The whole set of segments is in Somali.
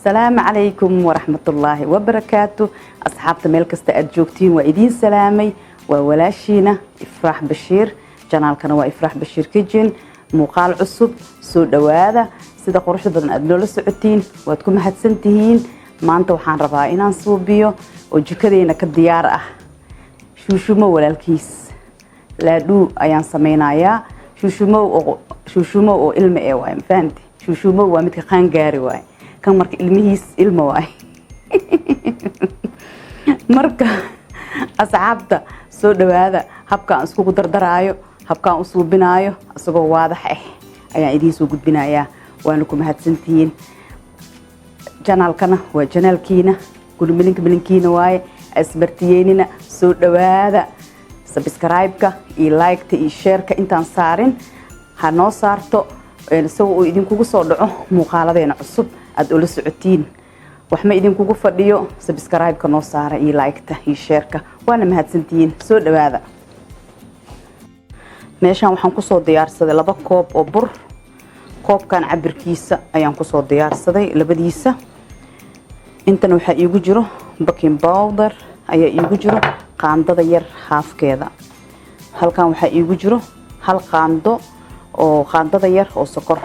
السلام عليكم ورحمة الله وبركاته. أصحابت ملكستا أدجوكتين وإدين سلامي وولاشينا إفراح بشير جنال كانوا إفراح بشير كيجين مقال عصب سو دواذا سيدا قرش بدن أدلول السعودين واتكم هاتسنتهين ما أنتو حان ربائنا نصوبيو وجكدينا كالديار شوشومو ولا الكيس لا دو أيان سمينايا شوشومو أو إلم إيواي فهمتي شوشومو ومتك خان قاري واي كان مرك إلميهيس إلما واي مرك أصعبت سو دواذا هبكا أسكو دردرايو هبكا أسو بنايو أسكو واضح أيان إدين سو قد بنايا وانكم هاتسنتين جانال كنا وجانال كينا كل ملنكينا واي أسبرتييننا سو دواذا سبسكرايبك إي لايكت إي شيرك إنتان سارين هانو سارتو سو إدين كوكو صدعو مقالدين عصب أدول السعودين وحما إدين كوكو فرديو سبسكرايبك نو سارة إي لايكت إي شيرك وانا مهاتسنتين سو دواذا ماشان وحان كسو ديارسدي لبا كوب أو بر كوب كان عبركيسة أيان كسو ديارسدي لبديسة intana waxa iigu jiro baking powder ayaa iigu jiro qaandada yar haafkeeda halkan waxa iigu jiro hal qaando oo qaandada yar oo sokor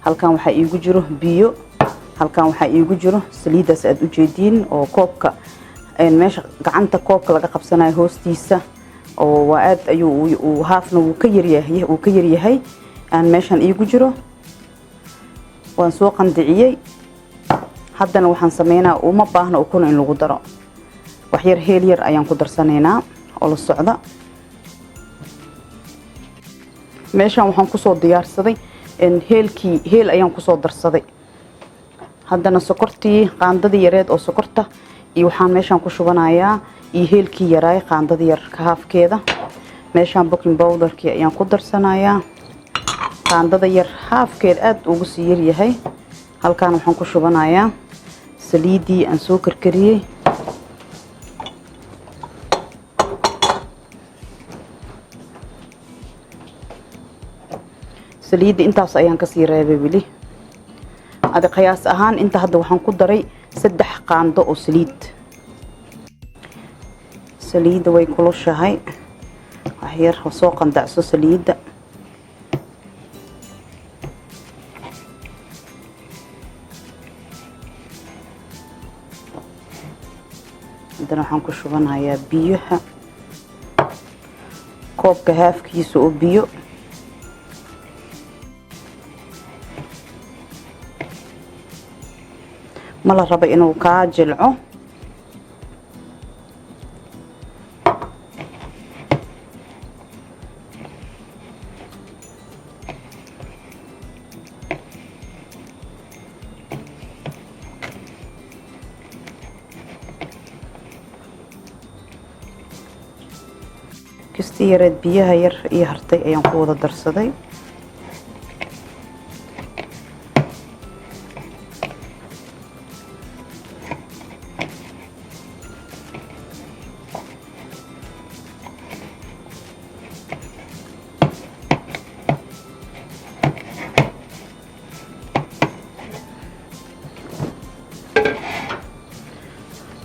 halkan waxa iigu jiro biyo halkan waxa iigu jiro saliidaas aad u jeedin oo koobka meesha gacanta koobka laga qabsanayo hoostiisa oo waa aad ayuu haafna uu ka yaryahay aan meeshan iigu jiro waan soo qandiciyay haddana waxaan sameynaa uma baahna ukun in lagu daro wax yar heel yar ayaan ku darsanaynaa oo la socda meeshan waxaan ku soo diyaarsaday heel ayaan ku soo darsaday haddana sokortii qaandadii yareed oo sokorta iyo waxaan meeshan ku shubanayaa iyo heelkii yaraay qaandadii yar ka haafkeeda meeshan baking powderkii ayaan ku darsanayaa qaandada yar haafkeed aad ugu sii yar yahay halkan waxaan ku shubanayaa saliidii aan soo karkariyay saliidii intaas ayaan ka sii reebay wili adi qiyaas ahaan inta hadda waxaan ku daray 3 qaando oo saliida way kulushahay wax yar soo qandacso saliida hadana waxaan ku shubanayaa biyaha koobka haafkiisa oo biyo ma la rabo inuu ka jilco كستي يرد بيها يهرتي أيام قوة درسدي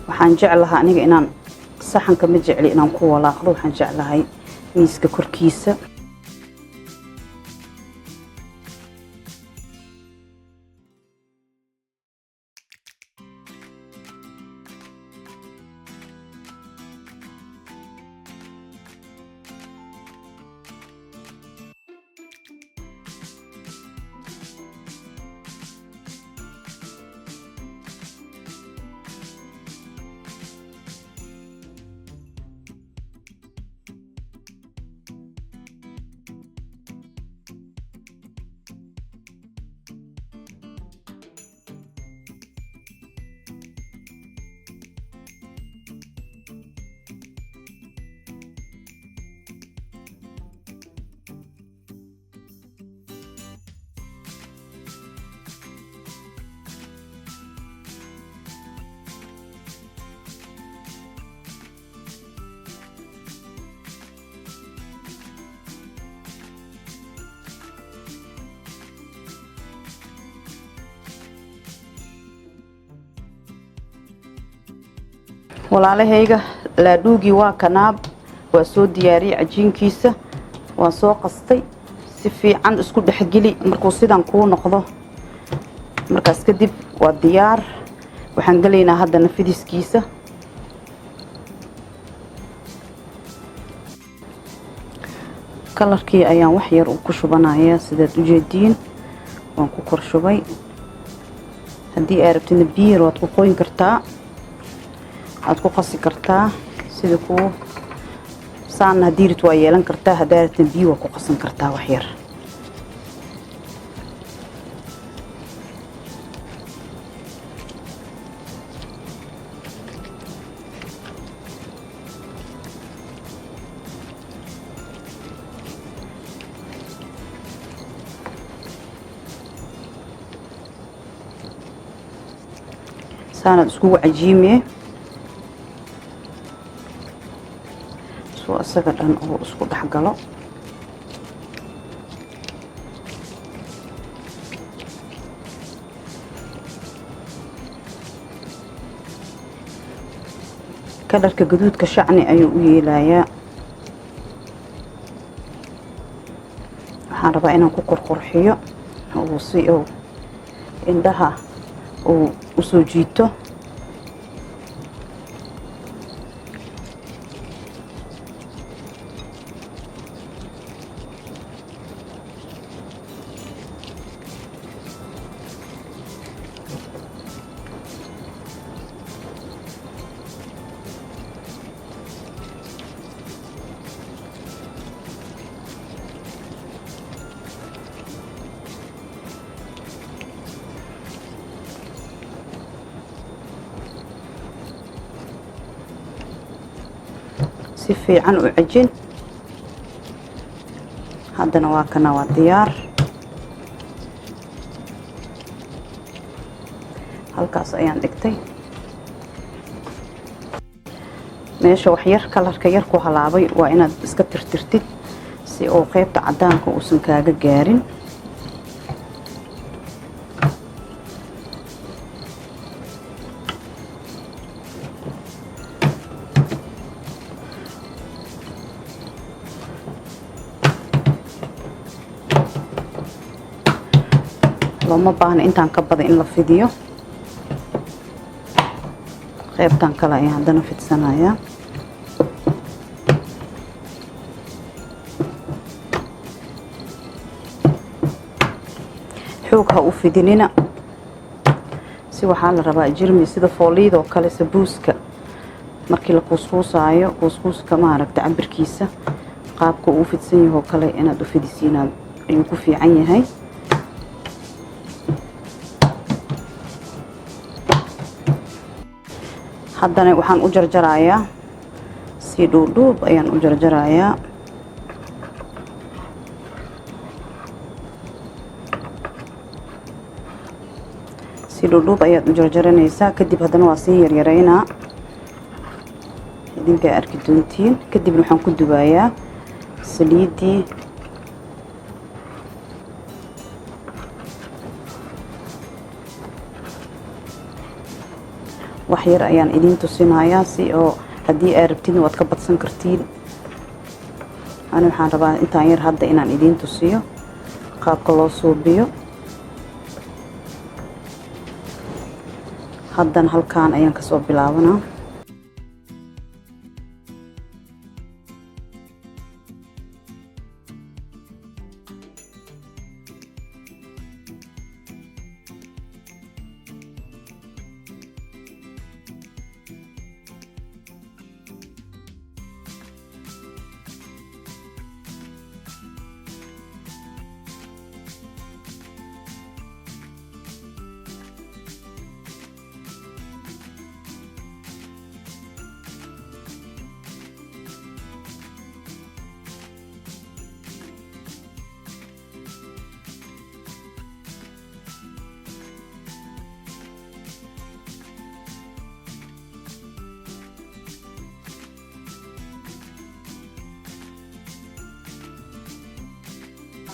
waxaan jeclahay aniga inaan saxan ka mid jecli inaan ku walaaqdo waxaan jeclahay miiska korkiisa walaalahayga laadhuugii waa kanaab waa soo diyaariyay cajiinkiisa waa soo qastay si fiican isku dhaxgeli markuu sidan ku noqdo markaas kadib waa diyaar waxaan galeynaa hadda nafidiskiisa kalarkii ayaan wax yar ku shubanayaa sidaad u jeediin waan ku kor shubay haddii aad rabtid biyo waad ku qoyn kartaa aad ku qasi kartaa sida ku saan haddii rid waa yeelan kartaa haddii rabtid biyo waa ku qasan kartaa wax yar ساند اسكو عجيمه سو اسغا دان او اسكو دخغلو kalarka gaduudka shacni ayuu u yeelayaa waxaan rabaa inaan ku qurxiyo oo si oo indhaha oo usoo jiito si fiican u cajin haddana waa kana waa diyaar halkaas ayaan dhigtay meesha wax yar kalarka yar ku halaabay waa inaad iska tirtirtid si oo qaybta cadaanka uusan kaaga gaarin lama baahna intaan ka badan in la fidiyo qaybtan kale ayaan haddana fidsanayaa xoog ha u fidinina si waxaa la rabaa jirmi sida fooliida oo kale sabuuska markii la kuuskuusaayo kuuskuuska maaragta cabirkiisa qaabka uu fidsan yahay oo kale inaad u fidisiinaa ayuu ku fiican yahay haddana waxaan u jarjarayaa si dhuudhuub ayaan u jarjarayaa si dhuudhuub ayaad u jarjaranaysaa kadib haddana waa sii yaryareynaa idinkaa arki doontiin kadibna waxaan ku dubayaa saliidii wax yar ayaan idin tusinayaa si oo haddii aad rabtid waad ka badsan kartiin ani waxaan rabaa intaan yar hadda inaan idin tusiyo qaabka loo suubiyo haddana halkaan ayaan kasoo bilaabanaa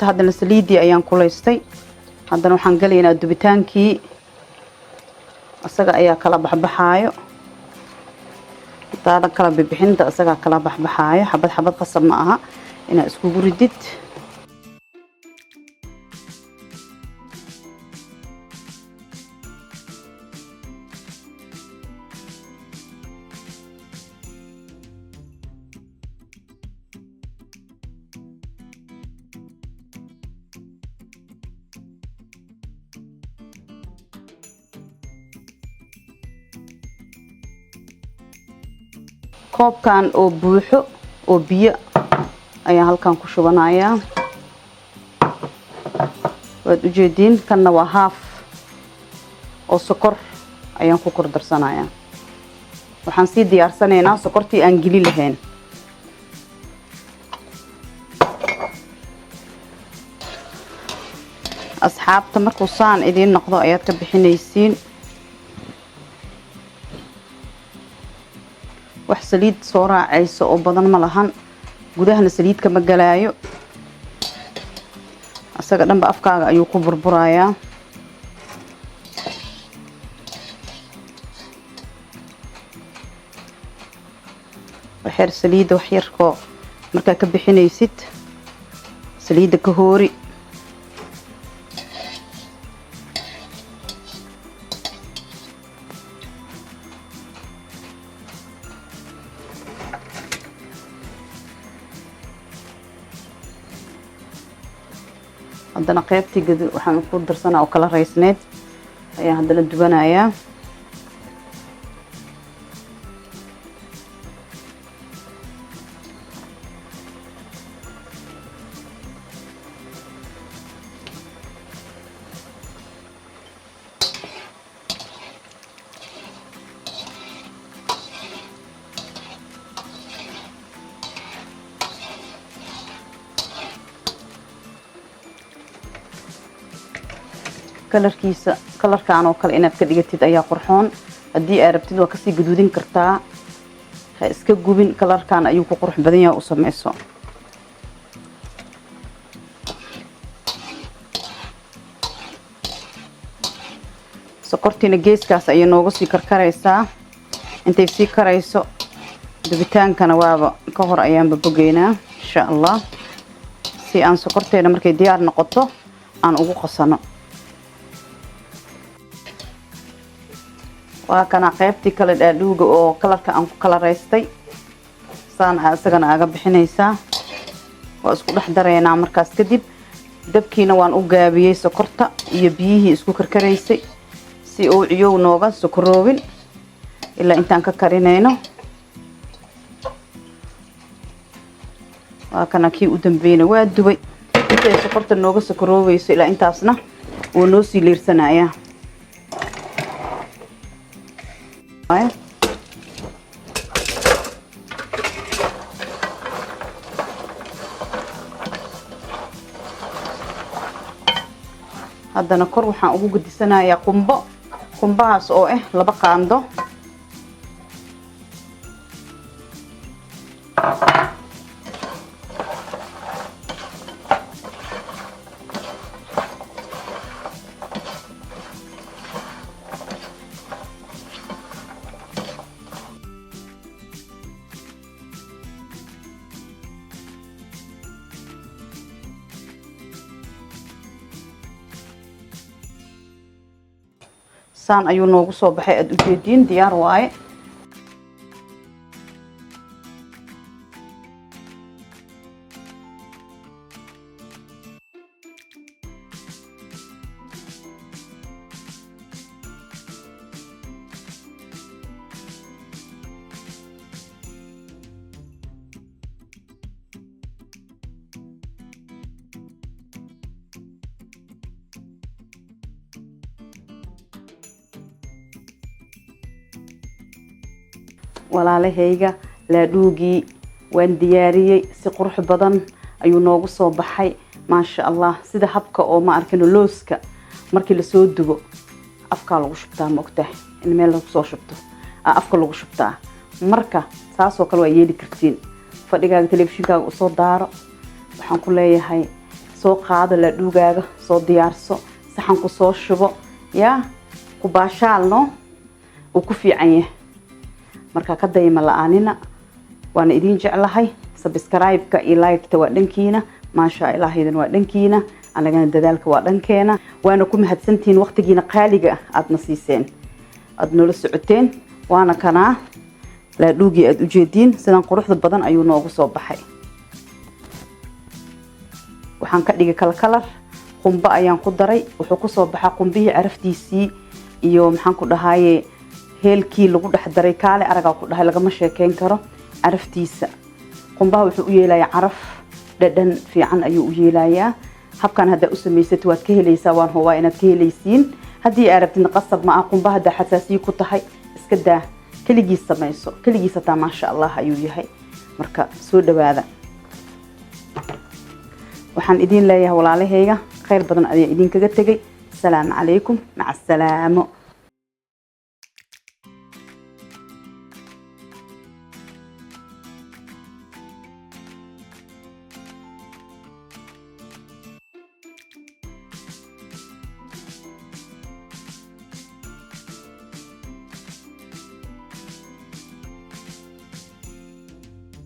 haddana saliidii ayaan kulaystay haddana waxaan galaynaa dubitaankii asaga ayaa kala baxbaxaayo intaada kala bixinta asaga kala baxbaxayo xabad xabad qasab ma aha ina isku guridid koobkan oo buuxo oo biyo ayaa halkan ku shubanayaa waad u jeedin kana waa half oo sokor ayaan ku kor darsanayaa waxaan sii diyaarsanaynaa sokortii aan geli lahayn asxaabta markuu saan idin noqdo ayaad ka bixinaysiin wax saliid soo raacayso oo badan ma lahan gudahana saliid kama galaayo asaga dhanba afkaaga ayuu ku burburayaa waxyar saliida wax yarkoo markaa ka bixinaysid saliida ka hoori haddana qaybtii gadu waxaan ku darsanaa oo kala raysneed ayaa haddana dubanayaa kalarkiisa kalarkan oo kale inaad ka dhigatid ayaa qurxoon hadii aad rabtid waa ka sii gaduudin kartaa ha iska gubin kalarkan ayuu ku qurux badan yahay u sameeyso sokortina geeskaas ay noogu sii karkaraysaa intay sii karayso dubitaankana waaba ka hor ayaan bogeynaa insha Allah si aan sokorteena markay diyaar noqoto aan ugu qasano waa kana qaybtii kala dhaadhuuga oo kalarka aan ku kala raystay saan asagana aga bixinaysaa waa isku dhex dareynaa markaas kadib dabkiina waan u gaabiyay sokorta iyo biyihii isku karkaraysay si uu ciyow nooga sokoroobin ilaa intaan ka karinayno waa kana kii u dambeeyna waa dubay intay sokorta nooga sokoroobayso ilaa intaasna uu noo sii leersanayaa haddana kor waxaan ugu gudisanayaa qumbahaas oo ah 2 qaando saan ayuu noogu soo baxay aad u jeedin diyaar waaye walaalahayga laadhuugii waan diyaariyay si qurux badan ayuu noogu soo baxay ma sha Allah sida habka oo ma arkino looska markii la soo dubo afka lagu shubtaa ma ogtahay in meel lagu soo shubto afka lagu shubtaa marka taas oo kale waa yeeli kartiin fadhigaaga telefishinkaaga u soo daaro waxaan ku leeyahay soo qaado laadhuugaaga soo diyaarso saxan ku soo shubo ya ku baashaalno oo ku fiican yahay marka ka dayma la'aanina waana idin jeclahay subscribe-ka iyo like-ta waa dhankiina maasha Allah idin waa dhankiina anagana dadaalka waa dhankeena waana ku mahadsantiin waqtigiina qaaliga aad na siiseen aad nala socoteen waana kana la dhuugi aad u jeedin sidan quruxda badan ayuu noogu soo baxay waxaan ka dhigay kala qumba ayaan ku daray wuxuu ku soo baxaa qumbihii caraftiisii iyo maxaan ku dhahaye heelkii lagu dhex daray kaale araga ku dhahay lagama sheekeyn karo caraftiisa qumbaha wuxuu u yeelayaa caraf dhadhan fiican ayuu u yeelayaa habkan hada u sameysatay waad ka helaysaa waan hubaa inaad ka helaysiin hadii aad rabtid qasab ma qumbaha hada xasaasiyo ku tahay iska daa kaligiis samayso kaligiis taa ma sha Allah ayuu yahay marka soo dhawaada waxaan idin leeyahay walaalahayga khayr badan ayaa idin kaga tagay salaam calaykum maca salaamo